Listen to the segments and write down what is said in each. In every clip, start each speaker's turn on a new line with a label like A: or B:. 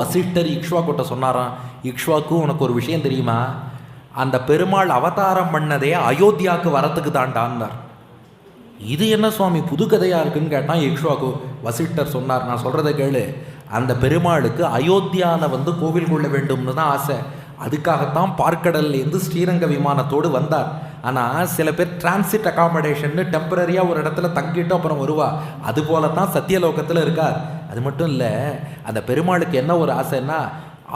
A: வசிஷ்டர் இக்ஷ்வாக்கிட்ட சொன்னாராம், இக்ஷ்வாக்கு உனக்கு ஒரு விஷயம் தெரியுமா, அந்த பெருமாள் அவதாரம் பண்ணதே அயோத்தியாவுக்கு வரத்துக்கு தாண்டான்னார். இது என்ன சுவாமி புது கதையாக இருக்குன்னு கேட்டான் இக்ஷ்வாக்கு. வசிஷ்டர் சொன்னார், நான் சொல்கிறத கேளு, அந்த பெருமாளுக்கு அயோத்தியாவில் கோவில் கொள்ள வேண்டும்னு தான் ஆசை. அதுக்காகத்தான் பார்க்கடல்லேருந்து ஸ்ரீரங்க விமானத்தோடு வந்தார். ஆனால் சில பேர் டிரான்சிட் அகாமடேஷன்னு டெம்பரரியாக ஒரு இடத்துல தங்கிட்டு அப்புறம் வருவா. அதுபோல தான் சத்தியலோகத்தில் இருக்கார். அது மட்டும் இல்லை, அந்த பெருமாளுக்கு என்ன ஒரு ஆசைன்னா,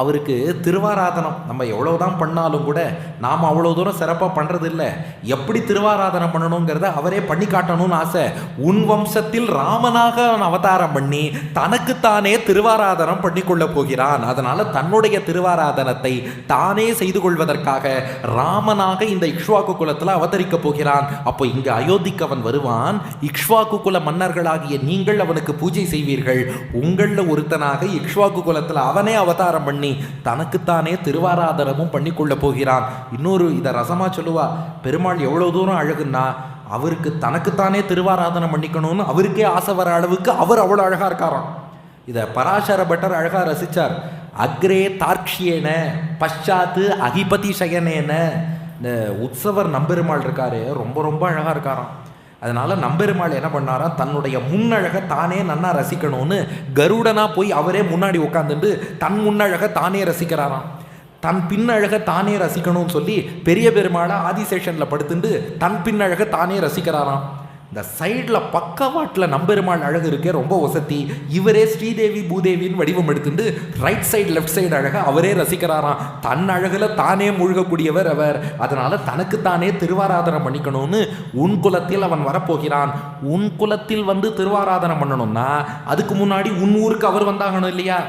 A: அவருக்கு திருவாராதனம் நம்ம எவ்வளோதான் பண்ணாலும் கூட நாம் அவ்வளோ தூரம் சிறப்பாக பண்ணுறது இல்லை. எப்படி திருவாராதனம் பண்ணணுங்கிறத அவரே பண்ணி காட்டணும்னு ஆசை. உன் வம்சத்தில் ராமனாக அவன் அவதாரம் பண்ணி தனக்குத்தானே திருவாராதனம் பண்ணி கொள்ள போகிறான். அதனால் தன்னுடைய திருவாராதனத்தை தானே செய்து கொள்வதற்காக ராமனாக இந்த இக்ஷ்வாக்கு குலத்தில் அவதரிக்க போகிறான். அப்போ இங்கே அயோத்திக்கு அவன் வருவான். இக்ஷ்வாக்கு குல மன்னர்களாகிய நீங்கள் அவனுக்கு பூஜை செய்வீர்கள். உங்களில் ஒருத்தனாக இக்ஷ்வாக்கு குலத்தில் அவனே அவதாரம் பண்ணி தனக்குத்தானே திருவாராதனமும் பண்ணி கொள்ள போகிறான். இன்னொரு இதை ரசமா சொல்லுவா, பெருமாள் எவ்வளவு தூரம் அழகுன்னா, அவருக்கு தனக்குத்தானே திருவாராதனம் பண்ணிக்கணும்னு அவருக்கே ஆசை வர அளவுக்கு அவர் அவ்வளோ அழகா இருக்காராம். இதை பராசர பட்டர் அழகா ரசிச்சார். அக்ரே தார்க்ஷியேன பஷாத்து அகிபதி சயனேன. இந்த உற்சவர் நம்பெருமாள் இருக்காரு, ரொம்ப ரொம்ப அழகா இருக்காராம். அதனால் நம்பெருமாள் என்ன பண்ணாராம், தன்னுடைய முன்னழகை தானே நன்னா ரசிக்கணும்னு கருடனா போய் அவரே முன்னாடி உட்காந்துட்டு தன் முன்னழகை தானே ரசிக்கிறாராம். தன் பின்னழகை தானே ரசிக்கணும்னு சொல்லி பெரிய பெருமாளை ஆதிசேஷனில் படுத்துட்டு தன் பின்னழகை தானே ரசிக்கிறாராம். இந்த சைடில் பக்கவாட்டில் நம்பெருமாள் அழகு இருக்கே ரொம்ப வசதி. இவரே ஸ்ரீதேவி பூதேவின்னு வடிவம் எடுத்துட்டு ரைட் சைடு லெஃப்ட் சைடு அழகை அவரே ரசிக்கிறாராம். தன் அழகில் தானே மூழ்கக்கூடியவர் அவர். அதனால் தனக்குத்தானே திருவாராதனம் பண்ணிக்கணும்னு உன் குலத்தில் அவன் வரப்போகிறான். உன் குலத்தில் திருவாராதனம் பண்ணணும்னா அதுக்கு முன்னாடி உன் ஊருக்கு அவர் வந்தாகணும் இல்லையா?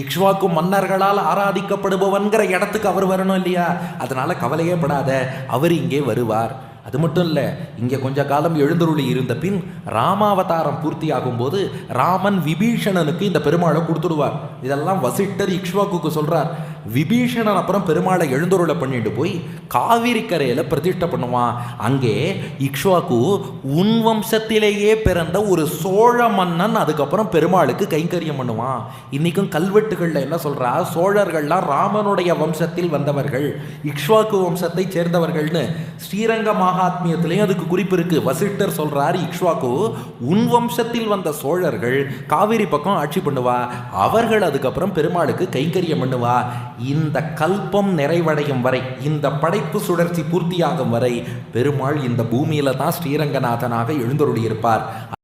A: இக்ஷ்வாக்கு மன்னர்களால் ஆராதிக்கப்படுபவன்கிற இடத்துக்கு அவர் வரணும் இல்லையா? அதனால் கவலையே படாத, அவர் இங்கே வருவார். அது மட்டும் இல்லை, இங்கே கொஞ்ச காலம் எழுந்தருளி இருந்த பின் ராமாவதாரம் பூர்த்தி ஆகும்போது ராமன் விபீஷணனுக்கு இந்த பெருமாளை கொடுத்துடுவார். இதெல்லாம் வசிஷ்டர் இக்ஷ்வாக்கு சொல்கிறார். விபீஷணன் அப்புறம் பெருமாளை எழுந்தருளை பண்ணிட்டு போய் காவிரி கரையில் பிரதிஷ்டை பண்ணுவான். அங்கே இக்ஷ்வாக்கு உன் வம்சத்திலேயே பிறந்த ஒரு சோழ மன்னன் அதுக்கப்புறம் பெருமாளுக்கு கைங்கரியம் பண்ணுவான். இன்றைக்கும் கல்வெட்டுகளில் என்ன சொல்கிறா, சோழர்கள்லாம் ராமனுடைய வம்சத்தில் வந்தவர்கள், இக்ஷ்வாக்கு வம்சத்தை சேர்ந்தவர்கள்னு ஸ்ரீரங்க மகாத்மியத்திலையும் அதுக்கு குறிப்பு இருக்கு. வசிஷ்டர் சொல்றார், இக்ஷ்வாக்கு உன் வம்சத்தில் வந்த சோழர்கள் காவிரி பக்கம் ஆட்சி பண்ணுவா, அவர்கள் அதுக்கப்புறம் பெருமாளுக்கு கைங்கரியம் பண்ணுவா. இந்த கல்பம் நிறைவடையும் வரை, இந்த படைப்பு சுழற்சி பூர்த்தியாகும் வரை பெருமாள் இந்த பூமியில தான் ஸ்ரீரங்கநாதனாக எழுந்தருளி இருப்பார்.